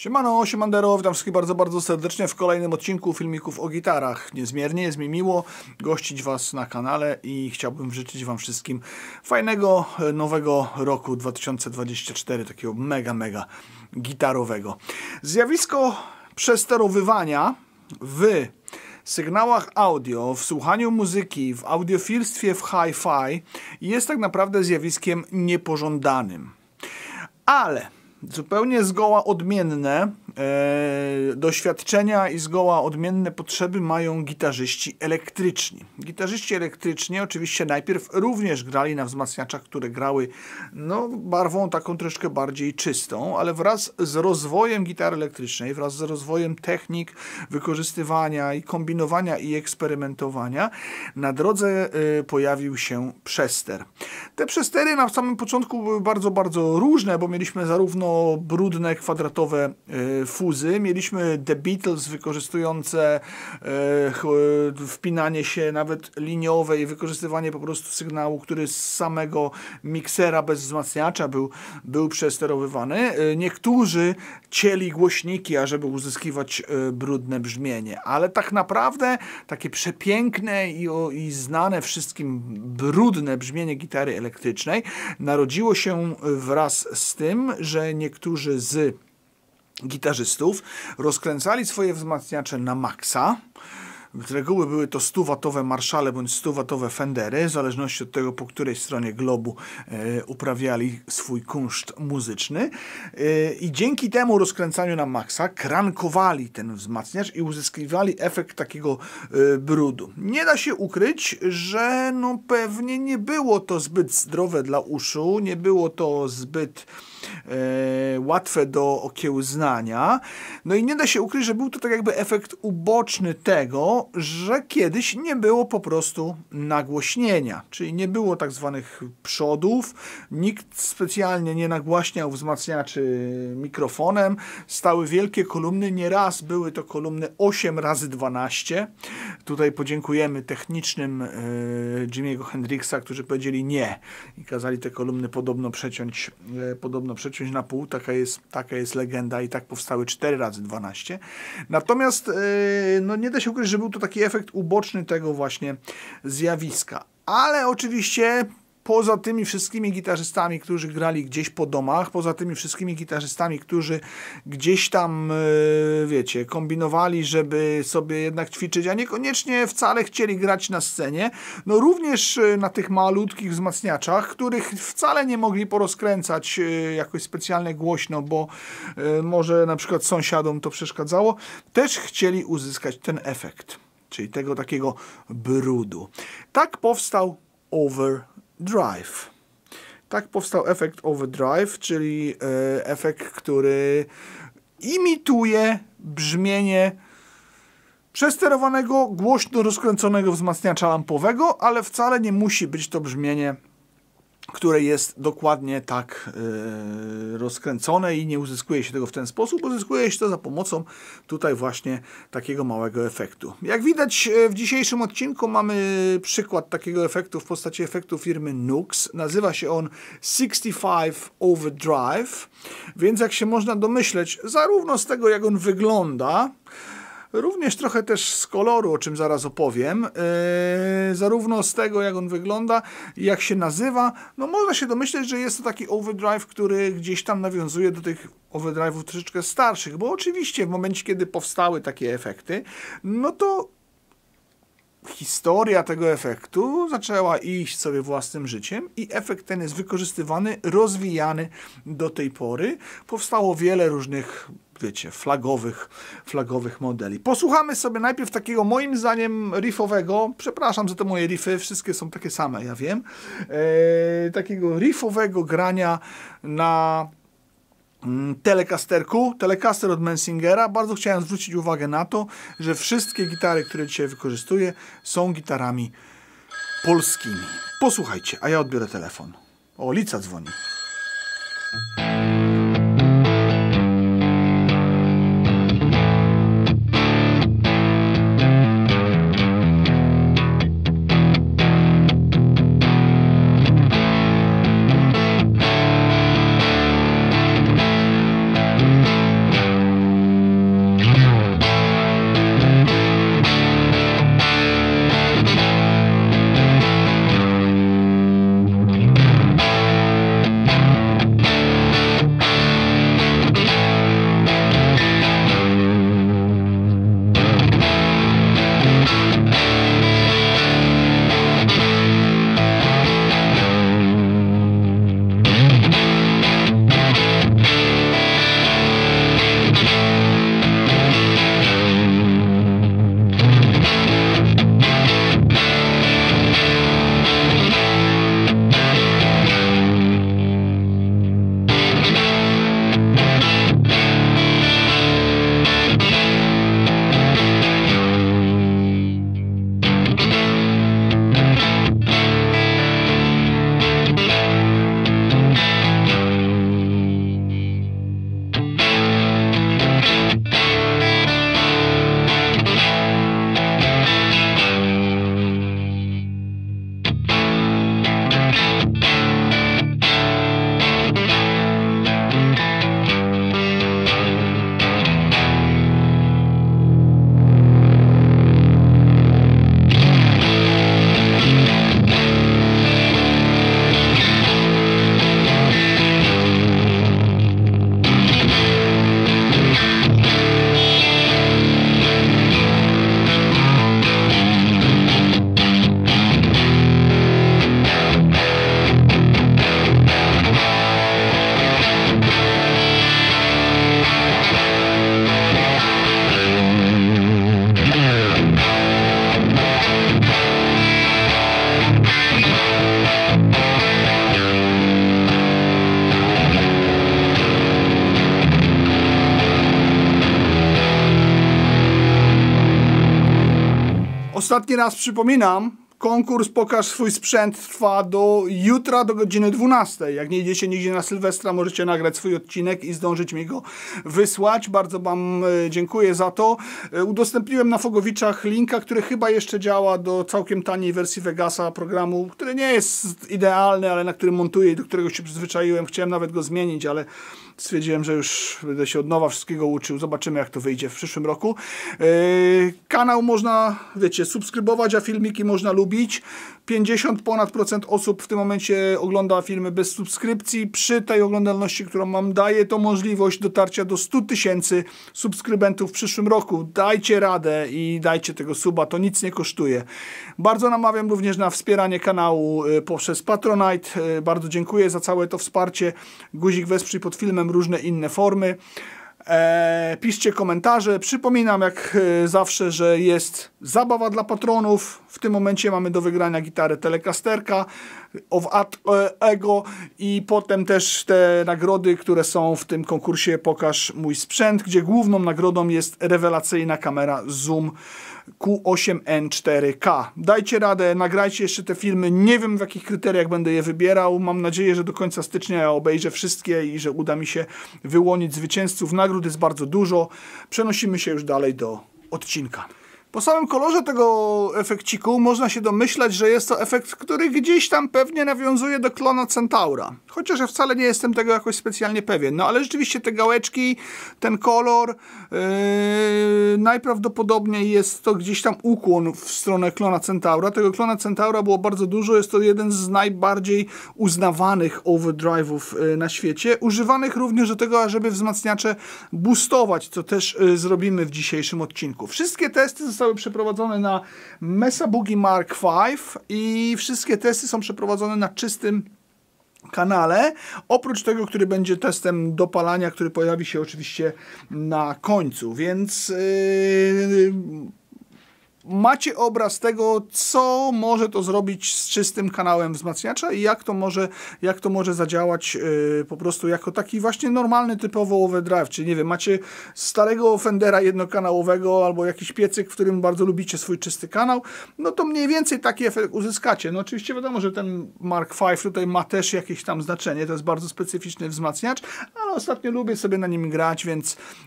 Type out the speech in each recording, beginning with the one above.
Siemano, siemandero, witam wszystkich bardzo, bardzo serdecznie w kolejnym odcinku filmików o gitarach. Niezmiernie jest mi miło gościć Was na kanale i chciałbym życzyć Wam wszystkim fajnego, nowego roku 2024, takiego mega gitarowego. Zjawisko przesterowywania w sygnałach audio, w słuchaniu muzyki, w audiofilstwie, w hi-fi jest tak naprawdę zjawiskiem niepożądanym. Ale zupełnie zgoła odmienne doświadczenia i zgoła odmienne potrzeby mają gitarzyści elektryczni. Gitarzyści elektryczni oczywiście najpierw również grali na wzmacniaczach, które grały barwą taką troszkę bardziej czystą, ale wraz z rozwojem gitary elektrycznej, wraz z rozwojem technik wykorzystywania i kombinowania i eksperymentowania na drodze pojawił się przester. Te przestery na samym początku były bardzo różne, bo mieliśmy zarówno brudne, kwadratowe fuzy, mieliśmy The Beatles wykorzystujące wpinanie się nawet liniowe i wykorzystywanie po prostu sygnału, który z samego miksera bez wzmacniacza był przesterowywany. Niektórzy cieli głośniki, ażeby uzyskiwać brudne brzmienie, ale tak naprawdę takie przepiękne i znane wszystkim brudne brzmienie gitary elektrycznej narodziło się wraz z tym, że niektórzy z gitarzystów rozkręcali swoje wzmacniacze na maksa. Z reguły były to 100-watowe Marshale bądź 100-watowe Fendery, w zależności od tego, po której stronie globu uprawiali swój kunszt muzyczny. I dzięki temu rozkręcaniu na maksa krankowali ten wzmacniacz i uzyskiwali efekt takiego brudu. Nie da się ukryć, że pewnie nie było to zbyt zdrowe dla uszu, nie było to zbyt łatwe do okiełznania. No i nie da się ukryć, że był to tak jakby efekt uboczny tego, że kiedyś nie było po prostu nagłośnienia, czyli nie było tak zwanych przodów, nikt specjalnie nie nagłaśniał wzmacniaczy mikrofonem, stały wielkie kolumny, nieraz były to kolumny 8x12. Tutaj podziękujemy technicznym Jimiego Hendrixa, którzy powiedzieli nie i kazali te kolumny podobno przeciąć na pół, taka jest legenda i tak powstały 4x12. Natomiast nie da się ukryć, że był to taki efekt uboczny tego właśnie zjawiska. Ale oczywiście poza tymi wszystkimi gitarzystami, którzy grali gdzieś po domach, poza tymi wszystkimi gitarzystami, którzy gdzieś tam, kombinowali, żeby sobie jednak ćwiczyć, a niekoniecznie wcale chcieli grać na scenie, również na tych malutkich wzmacniaczach, których wcale nie mogli porozkręcać jakoś specjalnie głośno, bo może na przykład sąsiadom to przeszkadzało, też chcieli uzyskać ten efekt, czyli tego takiego brudu. Tak powstał overdrive. Tak powstał efekt overdrive, czyli efekt, który imituje brzmienie przesterowanego, głośno rozkręconego wzmacniacza lampowego, ale wcale nie musi być to brzmienie, które jest dokładnie tak rozkręcone i nie uzyskuje się tego w ten sposób, uzyskuje się to za pomocą tutaj właśnie takiego małego efektu. Jak widać w dzisiejszym odcinku mamy przykład takiego efektu w postaci efektu firmy Nux. Nazywa się on 65 Overdrive, więc jak się można domyśleć, zarówno z tego, jak on wygląda, również trochę też z koloru, o czym zaraz opowiem, zarówno z tego, jak on wygląda, jak się nazywa, można się domyśleć, że jest to taki overdrive, który gdzieś tam nawiązuje do tych overdrive'ów troszeczkę starszych, bo oczywiście w momencie, kiedy powstały takie efekty, to historia tego efektu zaczęła iść sobie własnym życiem i efekt ten jest wykorzystywany, rozwijany do tej pory. Powstało wiele różnych, flagowych modeli. Posłuchamy sobie najpierw takiego, moim zdaniem, riffowego, przepraszam za te moje riffy, wszystkie są takie same, ja wiem, takiego riffowego grania na Telecasterku, Telecaster od Mensingera. Bardzo chciałem zwrócić uwagę na to, że wszystkie gitary, które dzisiaj wykorzystuję, są gitarami polskimi. Posłuchajcie, a ja odbiorę telefon. O, Lica dzwoni. Ostatni raz przypominam, konkurs Pokaż swój sprzęt trwa do jutra do godziny 12. Jak nie idziecie nigdzie na Sylwestra, możecie nagrać swój odcinek i zdążyć mi go wysłać. Bardzo wam dziękuję za to. Udostępniłem na Fogowiczach linka, który chyba jeszcze działa, do całkiem taniej wersji Vegasa programu, który nie jest idealny, ale na którym montuję i do którego się przyzwyczaiłem. Chciałem nawet go zmienić, ale stwierdziłem, że już będę się od nowa wszystkiego uczył. Zobaczymy, jak to wyjdzie w przyszłym roku. Kanał można, wiecie, subskrybować, a filmiki można lubić. 50% ponad osób w tym momencie ogląda filmy bez subskrypcji. Przy tej oglądalności, którą mam, daje to możliwość dotarcia do 100 000 subskrybentów w przyszłym roku. Dajcie radę i dajcie tego suba, to nic nie kosztuje. Bardzo namawiam również na wspieranie kanału poprzez Patronite. Bardzo dziękuję za całe to wsparcie. Guzik wesprzyj pod filmem, różne inne formy. Piszcie komentarze. Przypominam jak zawsze, że jest zabawa dla patronów. W tym momencie mamy do wygrania gitarę Telecasterka of Ego i potem też te nagrody, które są w tym konkursie Pokaż mój sprzęt, gdzie główną nagrodą jest rewelacyjna kamera Zoom Q8N 4K. Dajcie radę, nagrajcie jeszcze te filmy. Nie wiem, w jakich kryteriach będę je wybierał. Mam nadzieję, że do końca stycznia ja obejrzę wszystkie i że uda mi się wyłonić zwycięzców. Nagród jest bardzo dużo. Przenosimy się już dalej do odcinka. Po samym kolorze tego efekciku można się domyślać, że jest to efekt, który gdzieś tam pewnie nawiązuje do klona Centaura. Chociaż ja wcale nie jestem tego jakoś specjalnie pewien. No ale rzeczywiście te gałeczki, ten kolor, najprawdopodobniej jest to gdzieś tam ukłon w stronę klona Centaura. Tego klona Centaura było bardzo dużo. Jest to jeden z najbardziej uznawanych overdrive'ów na świecie. Używanych również do tego, żeby wzmacniacze boostować, co też zrobimy w dzisiejszym odcinku. Wszystkie testy zostały przeprowadzone na Mesa Boogie Mark V i wszystkie testy są przeprowadzone na czystym kanale, oprócz tego, który będzie testem dopalania, który pojawi się oczywiście na końcu, więc macie obraz tego, co może to zrobić z czystym kanałem wzmacniacza i jak to może zadziałać po prostu jako taki właśnie normalny, typowo overdrive. Czyli nie wiem, macie starego Fendera jednokanałowego albo jakiś piecyk, w którym bardzo lubicie swój czysty kanał, no to mniej więcej taki efekt uzyskacie. No oczywiście wiadomo, że ten Mark V tutaj ma też jakieś tam znaczenie, to jest bardzo specyficzny wzmacniacz, ale ostatnio lubię sobie na nim grać,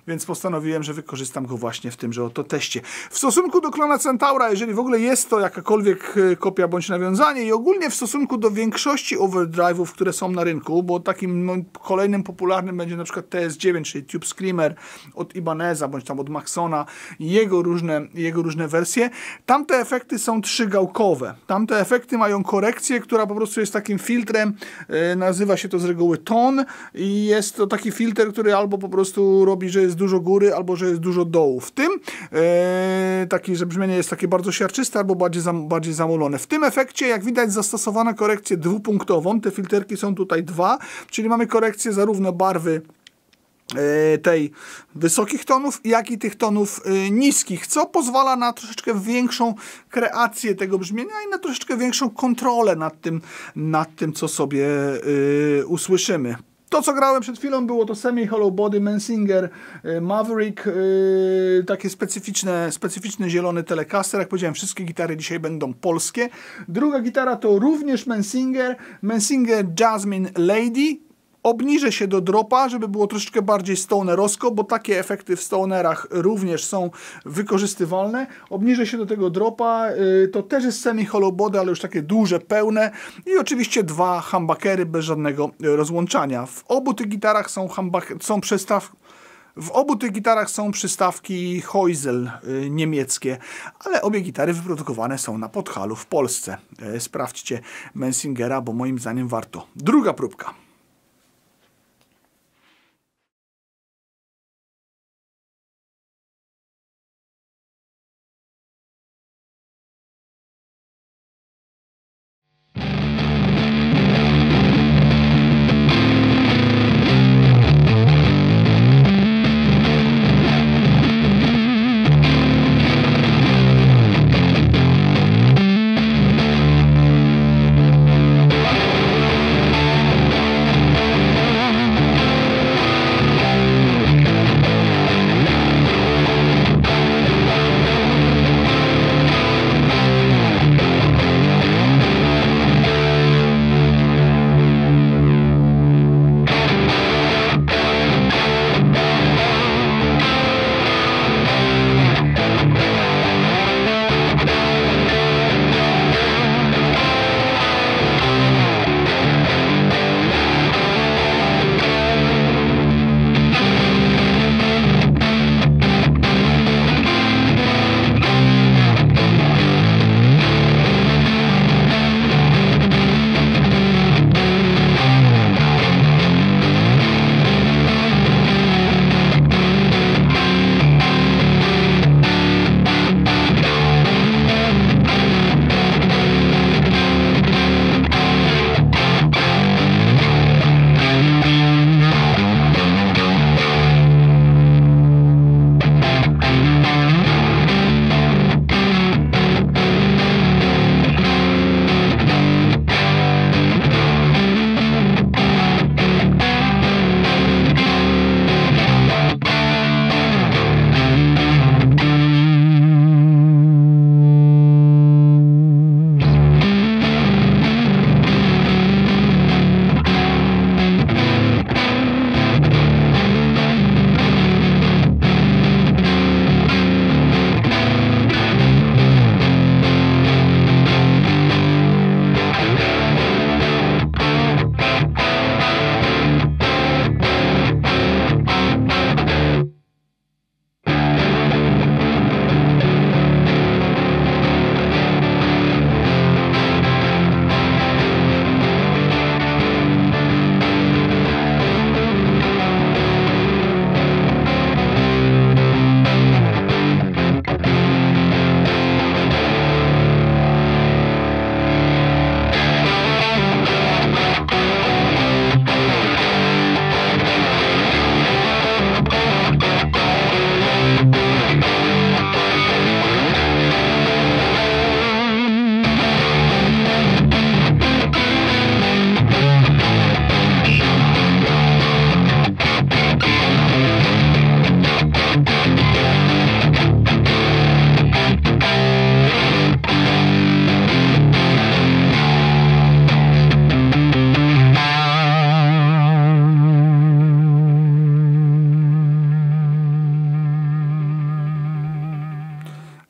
więc postanowiłem, że wykorzystam go właśnie w tymże oto teście. W stosunku do klona Centaura, jeżeli w ogóle jest to jakakolwiek kopia bądź nawiązanie i ogólnie w stosunku do większości overdrive'ów, które są na rynku, bo takim kolejnym popularnym będzie na przykład TS9, czyli Tube Screamer od Ibaneza, bądź tam od Maxona i jego różne wersje. Tamte efekty są trzygałkowe. Tamte efekty mają korekcję, która po prostu jest takim filtrem, nazywa się to z reguły ton i jest to taki filtr, który albo po prostu robi, że jest dużo góry, albo że jest dużo dołu. W tym taki, że brzmienie jest takie bardzo siarczyste, albo bardziej zamulone. W tym efekcie, jak widać, zastosowano korekcję dwupunktową. Te filterki są tutaj dwa, czyli mamy korekcję zarówno barwy tej wysokich tonów, jak i tych tonów niskich, co pozwala na troszeczkę większą kreację tego brzmienia i na troszeczkę większą kontrolę nad tym co sobie usłyszymy. To, co grałem przed chwilą, było to semi-hollow body Mensinger Maverick, takie specyficzny zielony Telecaster. Jak powiedziałem, wszystkie gitary dzisiaj będą polskie. Druga gitara to również Mensinger Jasmine Lady. Obniżę się do dropa, żeby było troszeczkę bardziej stonerowsko, bo takie efekty w stonerach również są wykorzystywalne. Obniżę się do tego dropa, to też jest semi-hollow body, ale już takie duże, pełne i oczywiście dwa humbuckery bez żadnego rozłączania. W obu tych gitarach są przystawki Heusel niemieckie, ale obie gitary wyprodukowane są na Podhalu w Polsce. Sprawdźcie Mensingera, bo moim zdaniem warto. Druga próbka.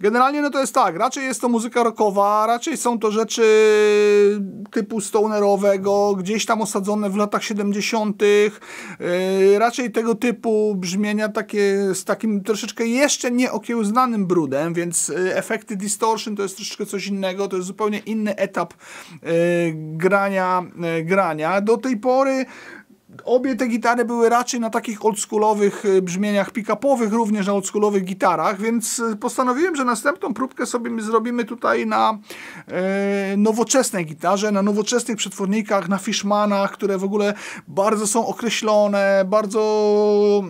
Generalnie no to jest tak, raczej jest to muzyka rockowa, raczej są to rzeczy typu stonerowego, gdzieś tam osadzone w latach 70. Raczej tego typu brzmienia takie z takim troszeczkę jeszcze nieokiełznanym brudem, więc efekty distortion to jest troszeczkę coś innego, to jest zupełnie inny etap grania. Do tej pory obie te gitary były raczej na takich oldschoolowych brzmieniach pick-upowych, również na oldschoolowych gitarach, więc postanowiłem, że następną próbkę sobie zrobimy tutaj na nowoczesnej gitarze, na nowoczesnych przetwornikach, na Fishmanach, które w ogóle bardzo są określone, bardzo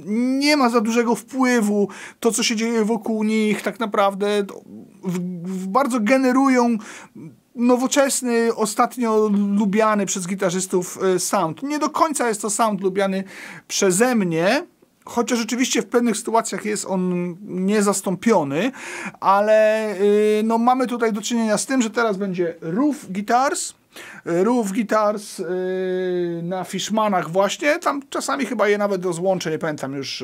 nie ma za dużego wpływu to, co się dzieje wokół nich, tak naprawdę bardzo generują nowoczesny, ostatnio lubiany przez gitarzystów sound. Nie do końca jest to sound lubiany przeze mnie, chociaż rzeczywiście w pewnych sytuacjach jest on niezastąpiony, ale no, mamy tutaj do czynienia z tym, że teraz będzie Roof Guitars na Fishmanach właśnie, tam czasami chyba je nawet rozłączę, nie pamiętam już,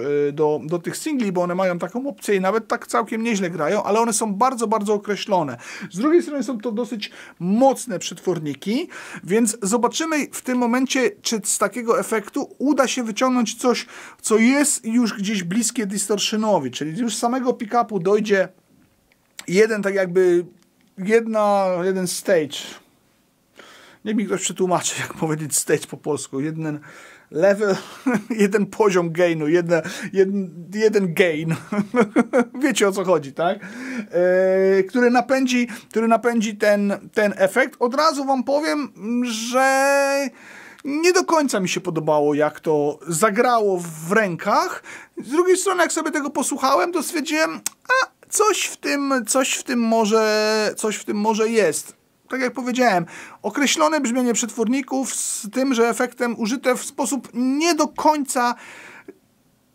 do tych singli, bo one mają taką opcję i nawet tak całkiem nieźle grają, ale one są bardzo, bardzo określone. Z drugiej strony są to dosyć mocne przetworniki, więc zobaczymy w tym momencie, czy z takiego efektu uda się wyciągnąć coś, co jest już gdzieś bliskie distortionowi, czyli już z samego pick-upu dojdzie jeden tak jakby jeden stage. Niech mi ktoś przetłumaczy, jak powiedzieć stage po polsku. Jeden level, jeden poziom gainu, jeden gain. Wiecie, o co chodzi, tak? Który napędzi ten efekt. Od razu wam powiem, że nie do końca mi się podobało, jak to zagrało w rękach. Z drugiej strony, jak sobie tego posłuchałem, to stwierdziłem, coś w tym może jest. Tak jak powiedziałem, określone brzmienie przetworników z tym, że efektem użyte w sposób nie do końca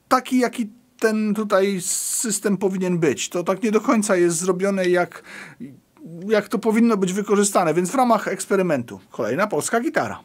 taki, jaki ten tutaj system powinien być. To tak nie do końca jest zrobione, jak to powinno być wykorzystane, więc w ramach eksperymentu kolejna polska gitara.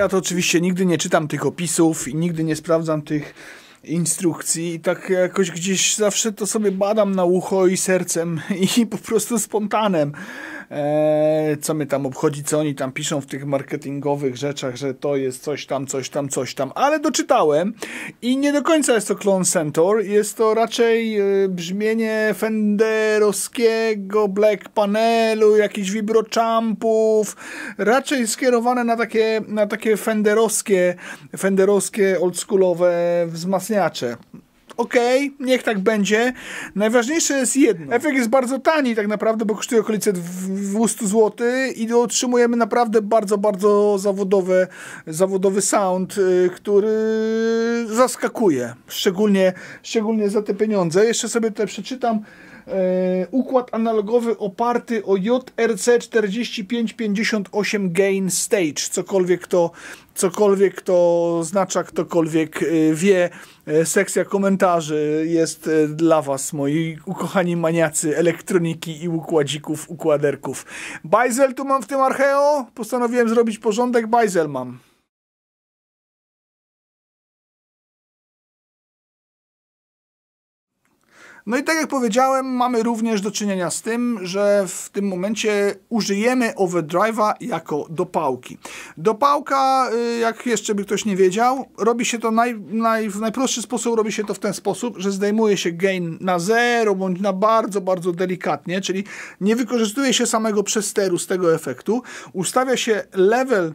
ja to oczywiście nigdy nie czytam tych opisów i nigdy nie sprawdzam tych instrukcji i tak jakoś gdzieś zawsze to sobie badam na ucho i sercem i po prostu spontanem. Co mnie tam obchodzi, co oni tam piszą w tych marketingowych rzeczach, że to jest coś tam, coś tam, coś tam. Ale doczytałem i nie do końca jest to Clone Centaur. Jest to raczej brzmienie fenderowskiego black panelu, jakichś vibrochampów, raczej skierowane na takie fenderowskie oldschoolowe wzmacniacze. Okej, niech tak będzie. Najważniejsze jest jedno. Efekt jest bardzo tani tak naprawdę, bo kosztuje okolice 200 zł i otrzymujemy naprawdę bardzo, bardzo zawodowy sound, który zaskakuje. Szczególnie za te pieniądze. Jeszcze sobie tutaj przeczytam. Układ analogowy oparty o JRC 4558 Gain Stage. Cokolwiek to oznacza, ktokolwiek wie, sekcja komentarzy jest dla was, moi ukochani maniacy elektroniki i układzików, układerków. Bajzel tu mam w tym Archeo. Postanowiłem zrobić porządek. Bajzel mam. No i tak jak powiedziałem, mamy również do czynienia z tym, że w tym momencie użyjemy overdrive'a jako dopałki. Dopałka, jak jeszcze by ktoś nie wiedział, robi się to w najprostszy sposób, robi się to w ten sposób, że zdejmuje się gain na 0 bądź na bardzo, bardzo delikatnie, czyli nie wykorzystuje się samego przesteru z tego efektu, ustawia się level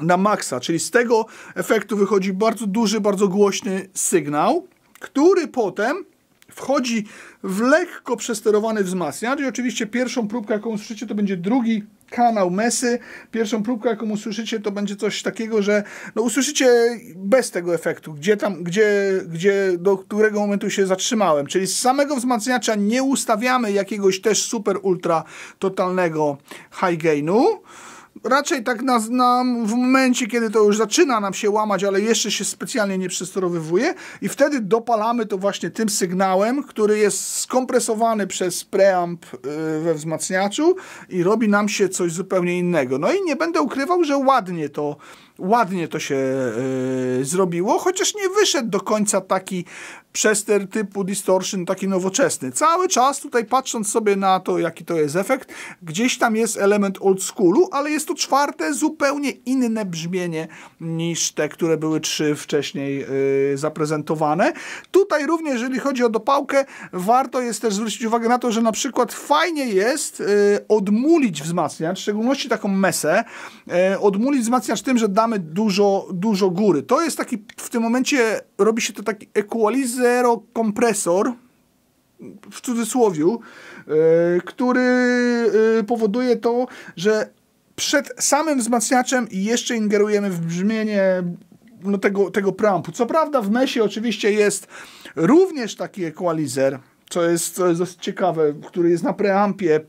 na maksa, czyli z tego efektu wychodzi bardzo duży, bardzo głośny sygnał, który potem wchodzi w lekko przesterowany wzmacniacz i oczywiście pierwszą próbkę, jaką usłyszycie, to będzie drugi kanał Mesy. Pierwszą próbkę, jaką usłyszycie, to będzie coś takiego, że no, usłyszycie bez tego efektu, do którego momentu się zatrzymałem. Czyli z samego wzmacniacza nie ustawiamy jakiegoś też super ultra totalnego high gainu. Raczej tak w momencie, kiedy to już zaczyna nam się łamać, ale jeszcze się specjalnie nie przesterowywuje i wtedy dopalamy to właśnie tym sygnałem, który jest skompresowany przez preamp we wzmacniaczu i robi nam się coś zupełnie innego. No i nie będę ukrywał, że ładnie to się zrobiło, chociaż nie wyszedł do końca taki przester typu distortion, taki nowoczesny. Cały czas tutaj patrząc sobie na to, jaki to jest efekt, gdzieś tam jest element old schoolu, ale jest to czwarte, zupełnie inne brzmienie niż te, które były 3 wcześniej zaprezentowane. Tutaj również, jeżeli chodzi o dopałkę, warto jest też zwrócić uwagę na to, że na przykład fajnie jest odmulić wzmacniacz, w szczególności taką mesę, odmulić wzmacniacz tym, że damy dużo góry. To jest taki, w tym momencie robi się to taki equalizer-kompresor, w cudzysłowiu, który powoduje to, że przed samym wzmacniaczem jeszcze ingerujemy w brzmienie no, tego preampu. Co prawda w mesie oczywiście jest również taki equalizer, co jest dosyć ciekawe, który jest na preampie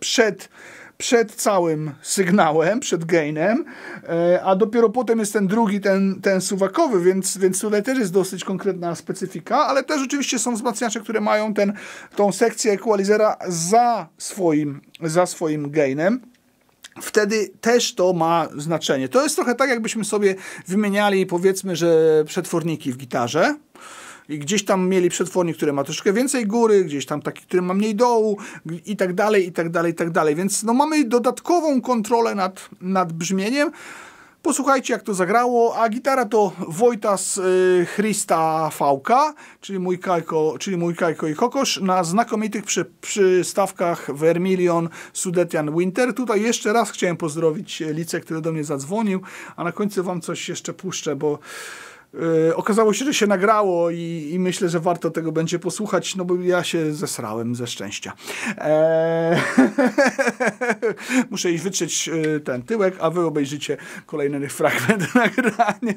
przed całym sygnałem, przed gainem, a dopiero potem jest ten drugi, ten suwakowy, więc tutaj też jest dosyć konkretna specyfika, ale też oczywiście są wzmacniacze, które mają tą sekcję equalizera za swoim gainem. Wtedy też to ma znaczenie. To jest trochę tak, jakbyśmy sobie wymieniali, powiedzmy, że przetworniki w gitarze. I gdzieś tam mieli przetwornik, który ma troszkę więcej góry, gdzieś tam taki, który ma mniej dołu i tak dalej, i tak dalej, i tak dalej. Więc no, mamy dodatkową kontrolę nad brzmieniem. Posłuchajcie, jak to zagrało, a gitara to Wojtas Christa VK, czyli mój Kajko i Kokosz, na znakomitych przystawkach Vermilion Sudetian Winter. Tutaj jeszcze raz chciałem pozdrowić Licę, który do mnie zadzwonił, a na końcu wam coś jeszcze puszczę, bo okazało się, że się nagrało i myślę, że warto tego będzie posłuchać, no bo ja się zesrałem ze szczęścia. Muszę iść wytrzeć ten tyłek, a wy obejrzycie kolejny fragment nagrania.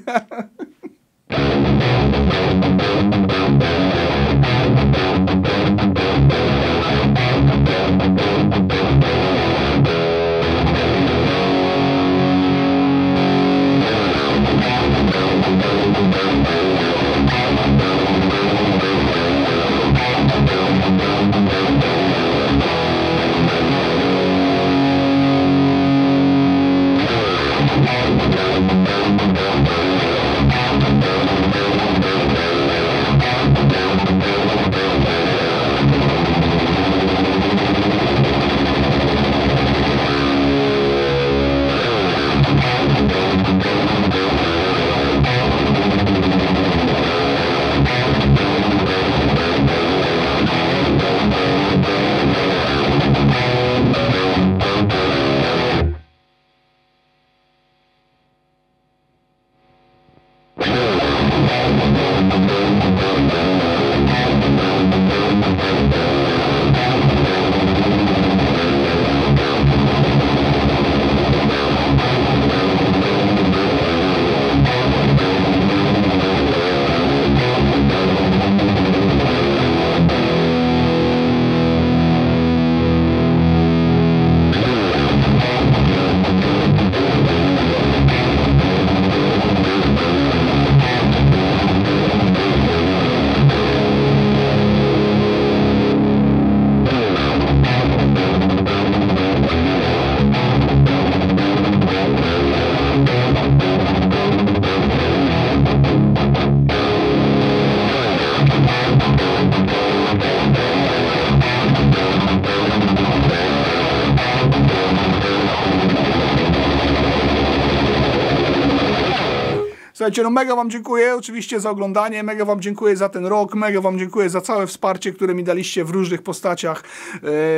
Słuchajcie, no mega wam dziękuję oczywiście za oglądanie, mega wam dziękuję za ten rok, mega wam dziękuję za całe wsparcie, które mi daliście w różnych postaciach,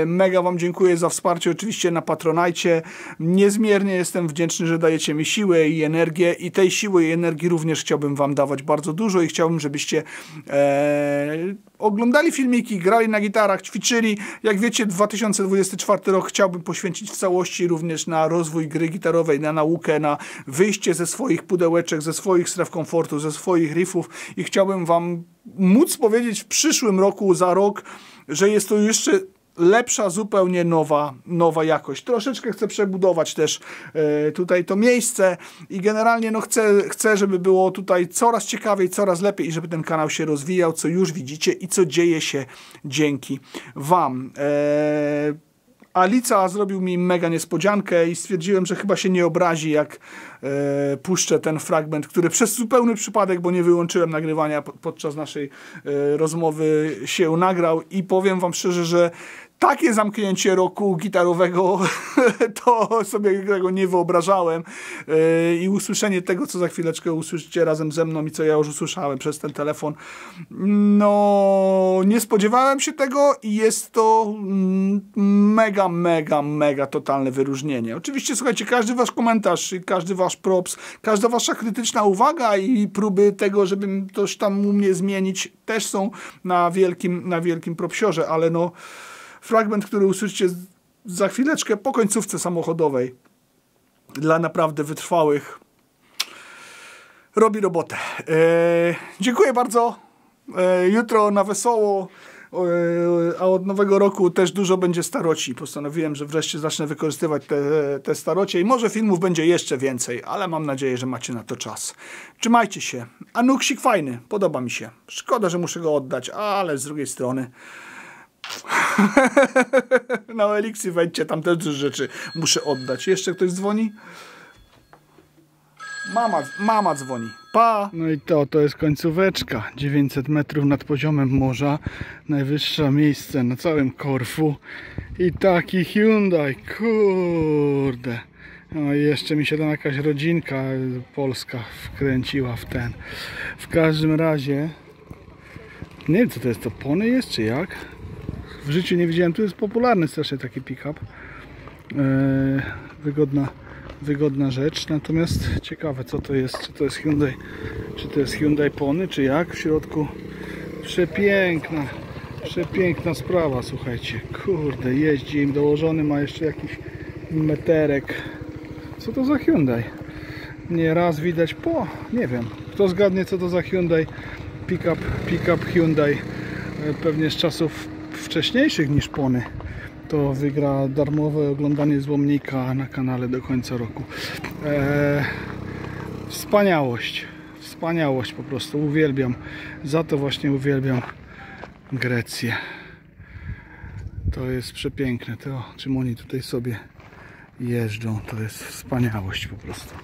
mega wam dziękuję za wsparcie oczywiście na Patronajcie. Niezmiernie jestem wdzięczny, że dajecie mi siłę i energię i tej siły i energii również chciałbym wam dawać bardzo dużo i chciałbym, żebyście oglądali filmiki, grali na gitarach, ćwiczyli. Jak wiecie, 2024 rok chciałbym poświęcić w całości również na rozwój gry gitarowej, na naukę, na wyjście ze swoich pudełeczek, ze swoich stref komfortu, ze swoich riffów i chciałbym wam móc powiedzieć w przyszłym roku, za rok, że jest to jeszcze lepsza, zupełnie nowa jakość. Troszeczkę chcę przebudować też tutaj to miejsce i generalnie no chcę, żeby było tutaj coraz ciekawiej, coraz lepiej i żeby ten kanał się rozwijał, co już widzicie i co dzieje się dzięki wam. Alica zrobił mi mega niespodziankę i stwierdziłem, że chyba się nie obrazi, jak puszczę ten fragment, który przez zupełny przypadek, bo nie wyłączyłem nagrywania podczas naszej rozmowy, się nagrał i powiem wam szczerze, że takie zamknięcie roku gitarowego to sobie tego nie wyobrażałem i usłyszenie tego, co za chwileczkę usłyszycie razem ze mną i co ja już usłyszałem przez ten telefon, no nie spodziewałem się tego i jest to mega totalne wyróżnienie. Oczywiście słuchajcie, każdy wasz komentarz, każdy wasz props, każda wasza krytyczna uwaga i próby tego, żebym coś tam u mnie zmienić, też są na wielkim propsiorze, ale no fragment, który usłyszycie za chwileczkę po końcówce samochodowej dla naprawdę wytrwałych robi robotę. Dziękuję bardzo. Jutro na wesoło, a od nowego roku też dużo będzie staroci. Postanowiłem, że wreszcie zacznę wykorzystywać te starocie i może filmów będzie jeszcze więcej, ale mam nadzieję, że macie na to czas. Trzymajcie się. A nuksik fajny, podoba mi się. Szkoda, że muszę go oddać, ale z drugiej strony na Elixir wejdźcie, tam też dużo rzeczy muszę oddać. Jeszcze ktoś dzwoni? Mama dzwoni. Pa! No i to jest końcóweczka. 900 metrów nad poziomem morza. Najwyższe miejsce na całym Korfu. I taki Hyundai. Kurde. No i jeszcze mi się tam jakaś rodzinka polska wkręciła w ten. W każdym razie nie wiem, co to jest. To Pony jest, czy jak? W życiu nie widziałem. Tu jest popularny strasznie taki pick-up. Wygodna rzecz. Natomiast ciekawe, co to jest. Czy to jest Hyundai? Czy to jest Hyundai Pony, czy jak? W środku przepiękna sprawa, słuchajcie. Kurde, jeździ im dołożony, ma jeszcze jakiś meterek. Co to za Hyundai? Nieraz widać nie wiem. Kto zgadnie, co to za Hyundai? Pick-up Hyundai. Pewnie z czasów wcześniejszych niż Pony. To wygra darmowe oglądanie złomnika na kanale do końca roku. Wspaniałość po prostu. Uwielbiam. Za to właśnie uwielbiam Grecję. To jest przepiękne. To, czym oni tutaj sobie jeżdżą, to jest wspaniałość po prostu.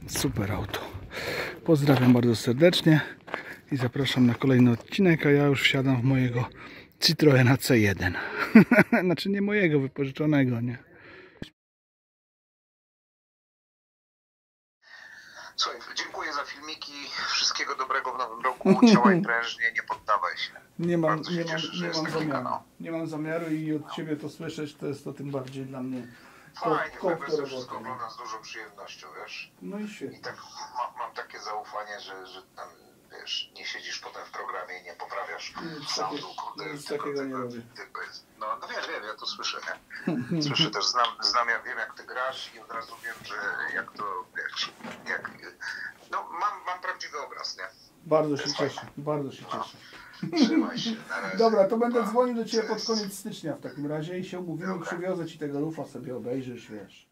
Super auto. Pozdrawiam bardzo serdecznie i zapraszam na kolejny odcinek, a ja już wsiadam w mojego Citroena C1. Znaczy nie mojego, wypożyczonego, nie? Słuchaj, dziękuję za filmiki. Wszystkiego dobrego w nowym roku. Działaj prężnie, nie poddawaj się. Nie mam zamiaru. Nie mam zamiaru i od ciebie to słyszeć, to jest to tym bardziej dla mnie. Fajnie, to wszystko oglądam z dużą przyjemnością, wiesz? No i świetnie. I tak mam takie zaufanie, że tam wiesz, nie siedzisz potem w programie i nie poprawiasz soundu, kurde. Nic takiego nie robię. No wiem, ja to słyszę, nie? Słyszę też, znam, ja wiem jak ty grasz i od razu wiem, że jak to, wiesz, no mam prawdziwy obraz, nie? Bardzo się cieszę, bardzo się cieszę. Trzymaj się, na razie. Dobra, to będę dzwonił do Ciebie pod koniec stycznia w takim razie i się umówimy, przywiozę Ci tego rufa, sobie obejrzysz, wiesz.